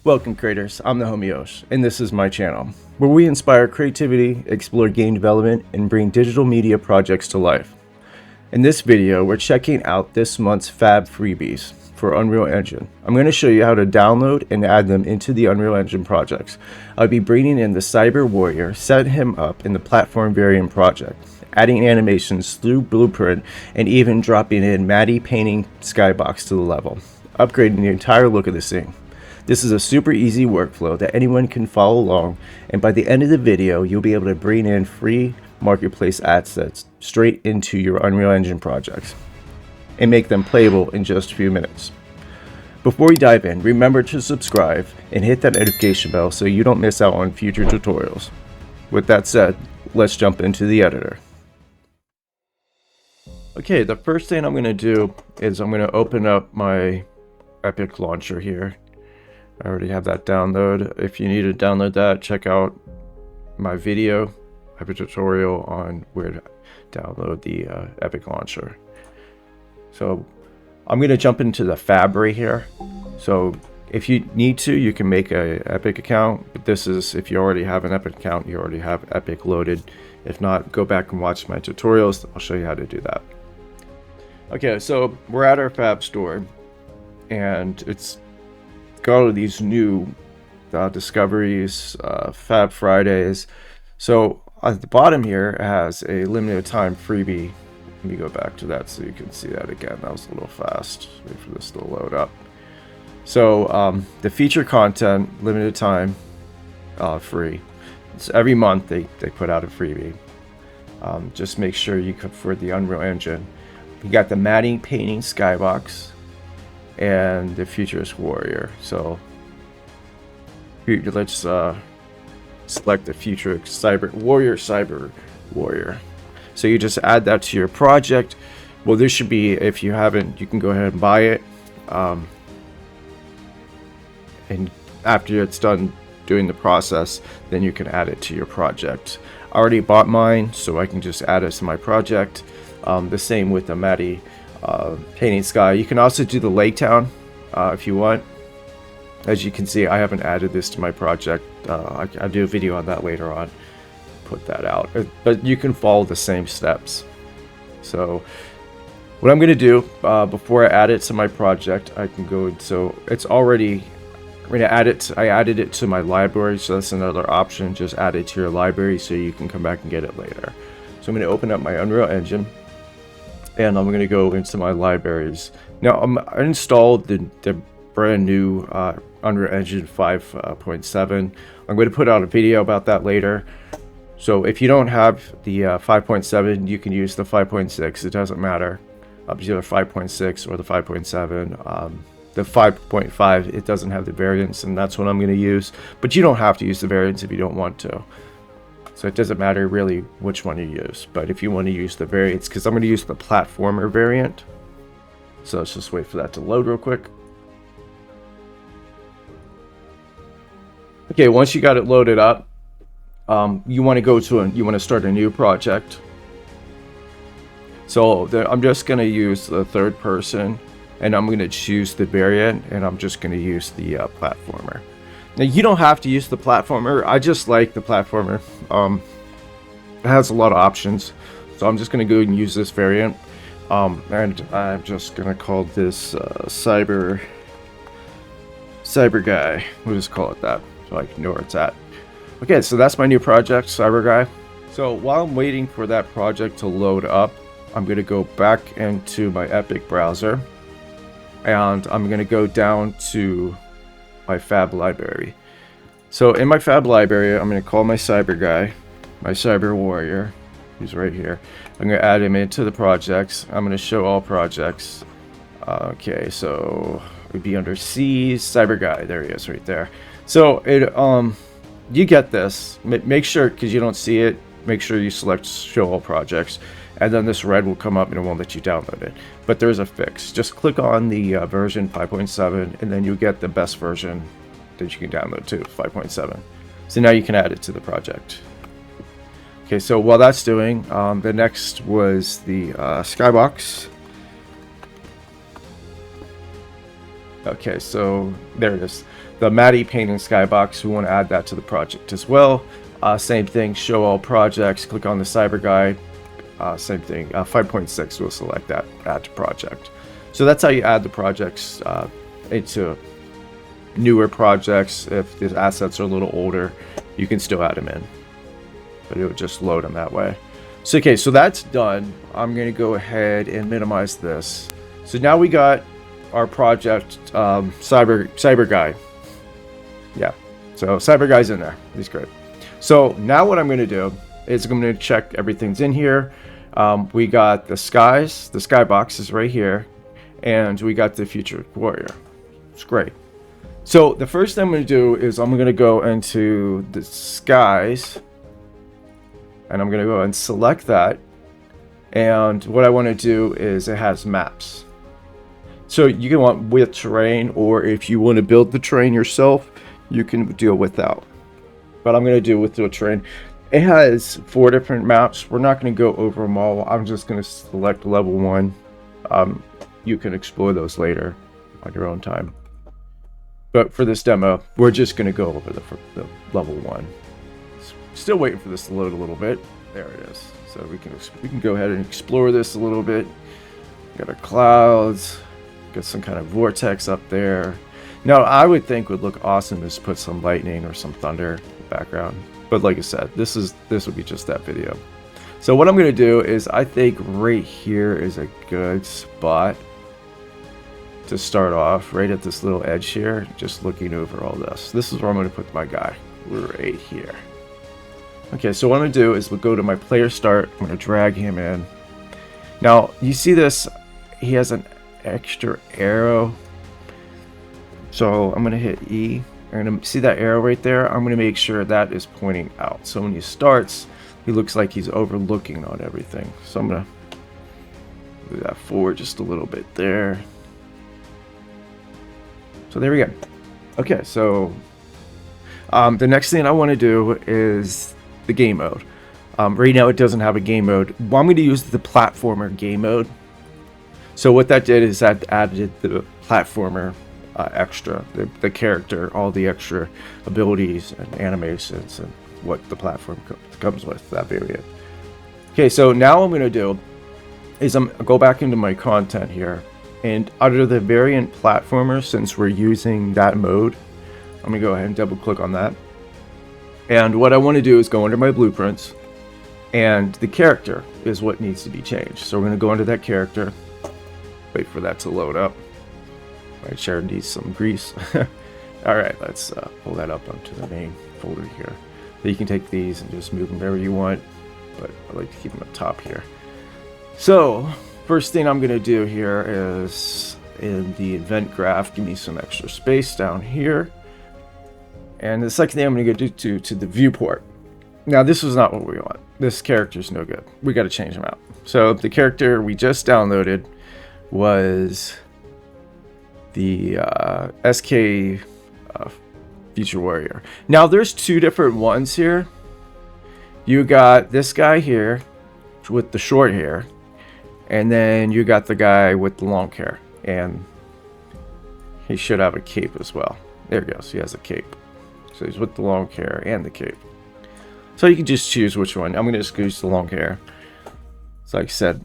Welcome creators, I'm the Hommeyosh, and this is my channel, where we inspire creativity, explore game development, and bring digital media projects to life. In this video, we're checking out this month's FAB Freebies for Unreal Engine. I'm going to show you how to download and add them into the Unreal Engine projects. I'll be bringing in the Cyber Warrior, setting him up in the platform variant project, adding animations through Blueprint, and even dropping in Matty painting Skybox to the level, upgrading the entire look of the scene. This is a super easy workflow that anyone can follow along, and by the end of the video you'll be able to bring in free marketplace assets straight into your Unreal Engine projects and make them playable in just a few minutes. Before we dive in, remember to subscribe and hit that notification bell so you don't miss out on future tutorials. With that said, let's jump into the editor. Okay, the first thing I'm going to do is I'm going to open up my Epic launcher here. I already have that download. If you need to download that, check out my video. I have a tutorial on where to download the Epic launcher. So I'm going to jump into the FAB right here. So if you need to, you can make an Epic account. But this is, if you already have an Epic account, you already have Epic loaded. If not, go back and watch my tutorials. I'll show you how to do that. Okay, so we're at our FAB store, and it's got all of these new discoveries, FAB Fridays. So at the bottom here it has a limited time freebie. Let me go back to that so you can see that again. That was a little fast. Wait for this to load up. So the feature content, limited time, free. It's every month they put out a freebie. Just make sure you come for the Unreal Engine. You got the Matty painting Skybox and the Futuristic Warrior. So let's select the Futuristic Cyber Warrior. So you just add that to your project. Well, this should be, if you haven't, you can go ahead and buy it. And after it's done doing the process, then you can add it to your project. I already bought mine, so I can just add it to my project. The same with the Matty painting sky. You can also do the Lake Town if you want. As you can see, I haven't added this to my project. I'll do a video on that later on. Put that out, but you can follow the same steps. So what I'm going to do before I add it to my project, I can go. So it's already. I'm going to add it. I added it to my library, so that's another option. Just add it to your library so you can come back and get it later. So I'm going to open up my Unreal Engine, and I'm going to go into my libraries. Now I installed the brand new Unreal Engine 5.7. I'm going to put out a video about that later. So if you don't have the 5.7, you can use the 5.6. It doesn't matter. It's either 5.6 or the 5.7. The 5.5, it doesn't have the variants, and that's what I'm going to use. But you don't have to use the variants if you don't want to. So it doesn't matter really which one you use. But if you want to use the variants, because I'm going to use the platformer variant. So let's just wait for that to load real quick. Okay, once you got it loaded up, you want to start a new project. So I'm just going to use the third person, and I'm going to choose the variant, and I'm just going to use the platformer. Now you don't have to use the platformer. I just like the platformer. It has a lot of options, so I'm just going to go and use this variant. And I'm just going to call this cyber guy. We'll just call it that, so I can know where it's at. Okay, so that's my new project, Cyber Guy. So while I'm waiting for that project to load up, I'm going to go back into my Epic browser, and I'm going to go down to my FAB library. So in my FAB library, I'm going to call my Cyber Guy, my Cyber Warrior. He's right here. I'm going to add him into the projects. I'm going to show all projects. Okay, so it would be under C, Cyber Guy. There he is right there. So it you get this. Make sure, because you don't see it, make sure you select show all projects, and then this red will come up and it won't let you download it. But there's a fix. Just click on the version 5.7, and then you'll get the best version that you can download to, 5.7. So now you can add it to the project. Okay, so while that's doing, the next was the Skybox. Okay, so there it is. the Matty paint in Skybox, we want to add that to the project as well. Same thing, show all projects, click on the cyber guide. Same thing, 5.6, we'll select that, add to project. So that's how you add the projects into newer projects. If the assets are a little older, you can still add them in, but it would just load them that way. So okay, so that's done. I'm going to go ahead and minimize this. So now we got our project cyber guy. Yeah, so cyber guy's in there. He's great. So now what I'm going to do is I'm going to check everything's in here. We got the skybox is right here, and we got the future warrior. It's great. So the first thing I'm going to do is I'm going to go into the skies, and I'm going to go and select that. And what I want to do is it has maps. So you can want with terrain, or if you want to build the terrain yourself, you can deal without. But I'm going to do with the terrain. It has 4 different maps. We're not going to go over them all. I'm just going to select level 1. You can explore those later on your own time. But for this demo, we're just going to go over the level 1. Still waiting for this to load a little bit. There it is. So we can go ahead and explore this a little bit. Got our clouds. Got some kind of vortex up there. Now, I would think would look awesome is put some lightning or some thunder in the background. But like I said, this would be just that video. So what I'm going to do is I think right here is a good spot to start off, right at this little edge here, just looking over all this. This is where I'm going to put my guy, right here. Okay, so what I'm going to do is we'll go to my player start. I'm going to drag him in. Now, you see this, he has an extra arrow. So I'm going to hit E. You're going to see that arrow right there. I'm going to make sure that is pointing out. So when he starts, he looks like he's overlooking on everything. So I'm going to move that forward just a little bit there. So there we go. Okay, so the next thing I want to do is the game mode. Right now it doesn't have a game mode. Well, I'm going to use the platformer game mode. So what that did is that added the platformer extra, the character, all the extra abilities and animations and what the platform comes with, that variant. Okay, so now what I'm going to do is go back into my content here, and under the variant platformer, since we're using that mode, I'm going to go ahead and double click on that. And what I want to do is go under my blueprints, and the character is what needs to be changed. So we're going to go under that character, wait for that to load up. My chair needs some grease. Alright, let's pull that up onto the main folder here. So you can take these and just move them wherever you want, but I like to keep them up top here. So, first thing I'm going to do here is in the event graph, give me some extra space down here. And the second thing I'm going to go to the viewport. Now, this is not what we want. This character's no good. We got to change him out. So, the character we just downloaded was the SK Future Warrior. Now there's 2 different ones here. You got this guy here with the short hair, and then you got the guy with the long hair, and he should have a cape as well. There he goes, he has a cape. So he's with the long hair and the cape. So you can just choose which one. I'm going to just use the long hair. So like I said,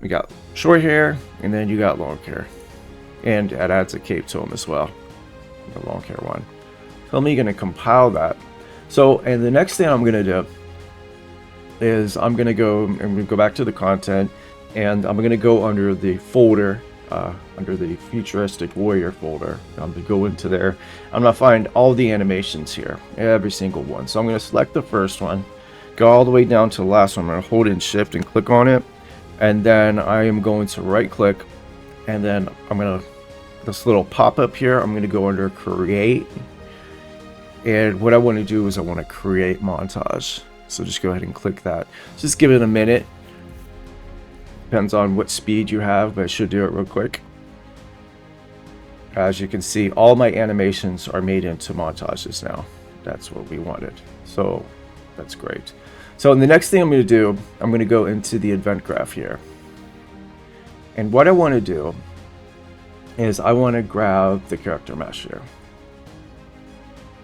we got short hair, and then you got long hair. And it adds a cape to him as well, the long hair one. So I'm going to compile that. So, and the next thing I'm going to do is I'm going to go back to the content, and I'm going to go under the folder, under the Futuristic Warrior folder. I'm going to go into there. I'm going to find all the animations here, every single one. So I'm going to select the first one, go all the way down to the last one. I'm going to hold in Shift and click on it, and then I am going to right click, and then I'm going to this little pop-up here, I'm going to go under create, and what I want to do is I want to create montage. So just go ahead and click that. Just give it a minute. Depends on what speed you have, but I should do it real quick. As you can see, all my animations are made into montages now. That's what we wanted, so that's great. So the next thing I'm going to do, I'm going to go into the event graph here, and what I want to do is I want to grab the character mesh here.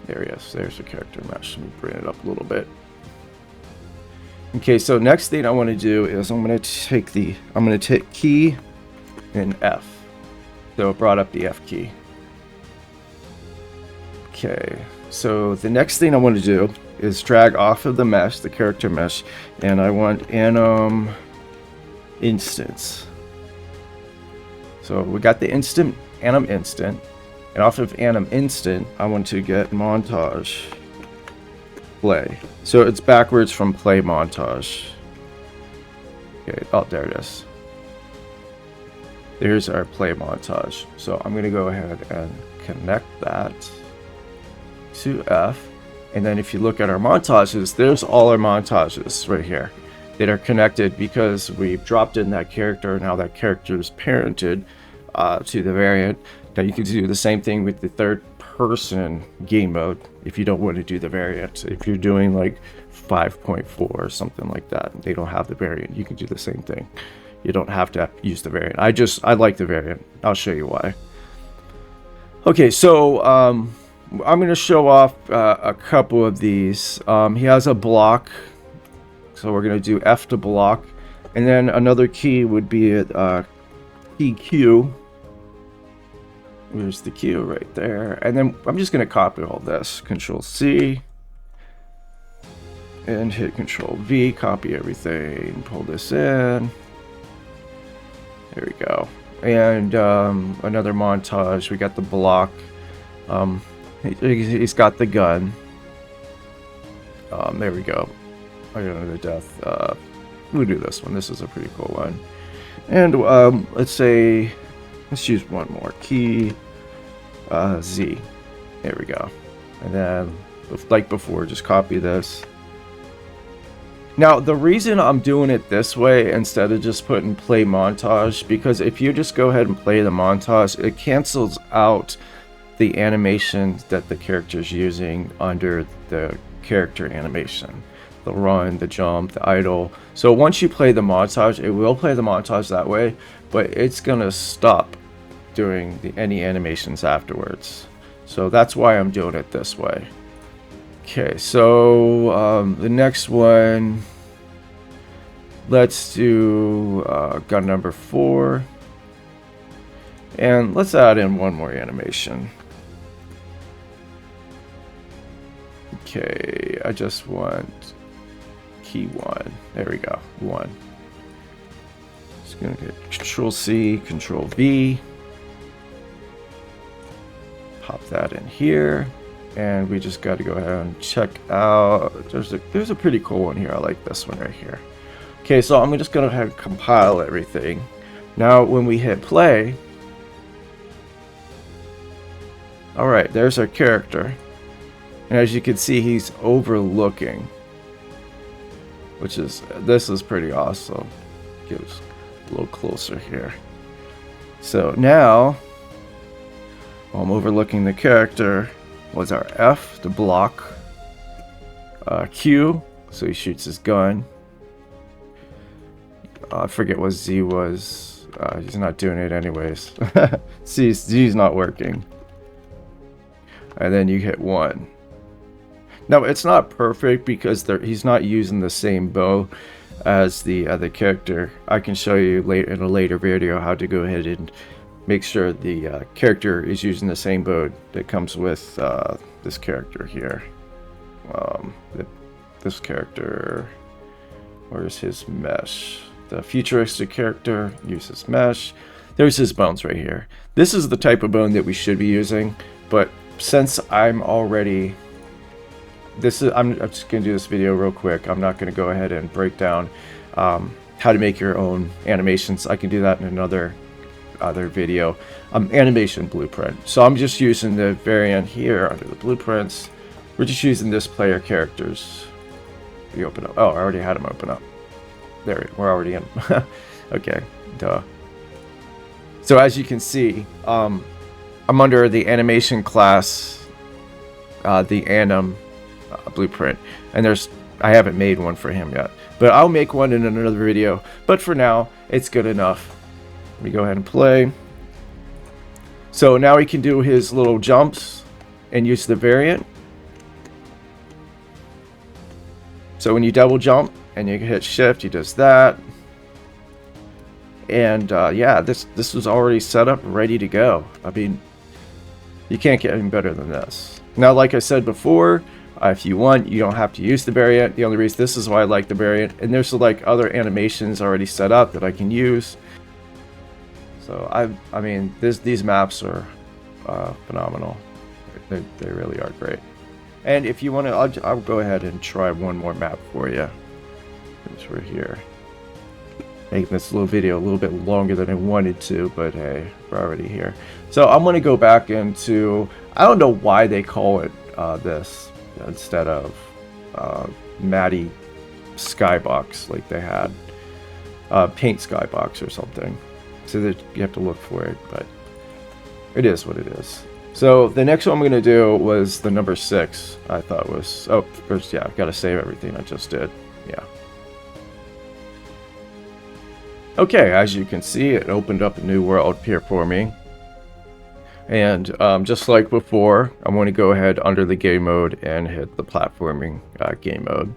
There he is. There's the character mesh. Let me bring it up a little bit. Okay, so next thing I want to do is I'm going to take key and F. So it brought up the F key. Okay, so the next thing I want to do is drag off of the mesh, the character mesh, and I want anim instance. So we got the anim instant, and off of anim instant, I want to get montage play. So it's backwards from play montage. Okay, oh, there it is. There's our play montage. So I'm going to go ahead and connect that to F. And then if you look at our montages, there's all our montages right here that are connected because we've dropped in that character. Now that character is parented to the variant. Now you can do the same thing with the third person game mode if you don't want to do the variant. If you're doing like 5.4 or something like that, they don't have the variant, you can do the same thing. You don't have to use the variant. I like the variant. I'll show you why. Okay, so I'm going to show off a couple of these. He has a block, so we're going to do F to block, and then another key would be key Q. Where's the Q? Right there. And then I'm just going to copy all this. Control C and hit Control V. Copy everything. Pull this in. There we go. And another montage. We got the block. He's got the gun. There we go. I got another death. We'll do this one. This is a pretty cool one. And let's use one more key. Z. There we go. And then, like before, just copy this. Now, the reason I'm doing it this way instead of just putting play montage, because if you just go ahead and play the montage, it cancels out the animation that the character's using under the character animation. The run, the jump, the idle. So once you play the montage, it will play the montage that way, but it's gonna stop doing any animations afterwards. So that's why I'm doing it this way. Okay, so the next one, let's do gun number 4, and let's add in one more animation. Okay, I just want key 1. There we go, 1. Just gonna get Control C, Control V. Pop that in here, and we just got to go ahead and check out. There's a pretty cool one here. I like this one right here. Okay, so I'm just gonna go ahead and compile everything. Now, when we hit play, all right, there's our character, and as you can see, he's overlooking, this is pretty awesome. Get us a little closer here. So now, while I'm overlooking the character, was our F to block, Q, so he shoots his gun. I forget what Z was. He's not doing it anyways. Z's not working. And then you hit 1. Now it's not perfect because he's not using the same bow as the other character. I can show you in a later video how to go ahead and make sure the character is using the same bow that comes with this character here. This character, where's his mesh? The futuristic character uses mesh. There's his bones right here. This is the type of bone that we should be using, but since I'm already, I'm just gonna do this video real quick. I'm not gonna go ahead and break down how to make your own animations. I can do that in another video. Animation blueprint. So I'm just using the variant here under the blueprints. We're just using this player characters. We open up. Oh, I already had them open up. There, we're already in. Okay, duh. So as you can see, I'm under the animation class, the anim blueprint, and I haven't made one for him yet, but I'll make one in another video. But for now, it's good enough. Let me go ahead and play. So now he can do his little jumps and use the variant. So when you double jump and you hit shift, he does that. And yeah, this was already set up, ready to go. I mean, you can't get any better than this. Now, like I said before, if you want, you don't have to use the variant. The only reason, this is why I like the variant. And there's like other animations already set up that I can use. So I mean, these maps are phenomenal. They really are great. And if you want to, I'll go ahead and try one more map for you. Since we're here. Making this little video a little bit longer than I wanted to, but hey, we're already here. So I'm going to go back into, I don't know why they call it this instead of Matty Skybox like they had. Paint Skybox or something. So that you have to look for it, but it is what it is. So the next one I'm going to do was the number 6. I thought was, oh, first, yeah, I've got to save everything I just did. Yeah. Okay, as you can see, it opened up a new world here for me. And just like before, I'm going to go ahead under the game mode and hit the platforming game mode.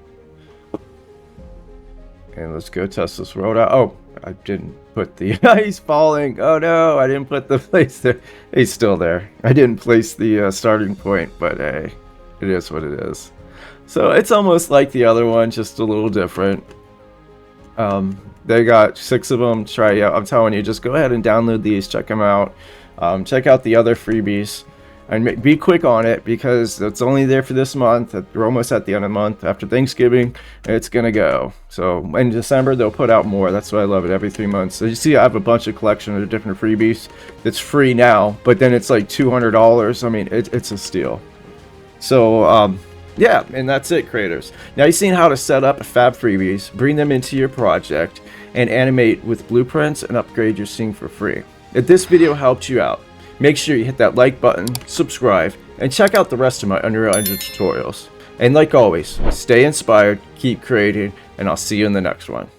And let's go test this world out. Oh, I didn't put the... he's falling! Oh no, I didn't put the place there. He's still there. I didn't place the starting point, but hey, it is what it is. So it's almost like the other one, just a little different. They got 6 of them. Try out. I'm telling you, just go ahead and download these. Check them out. Check out the other freebies. And be quick on it because it's only there for this month. We're almost at the end of the month. After Thanksgiving, it's going to go. So in December, they'll put out more. That's why I love it. Every 3 months. So you see, I have a bunch of collection of different freebies. It's free now, but then it's like $200. I mean, it's a steal. So, yeah, and that's it, creators. Now you've seen how to set up FAB Freebies, bring them into your project, and animate with blueprints and upgrade your scene for free. If this video helped you out, make sure you hit that like button, subscribe, and check out the rest of my Unreal Engine tutorials. And like always, stay inspired, keep creating, and I'll see you in the next one.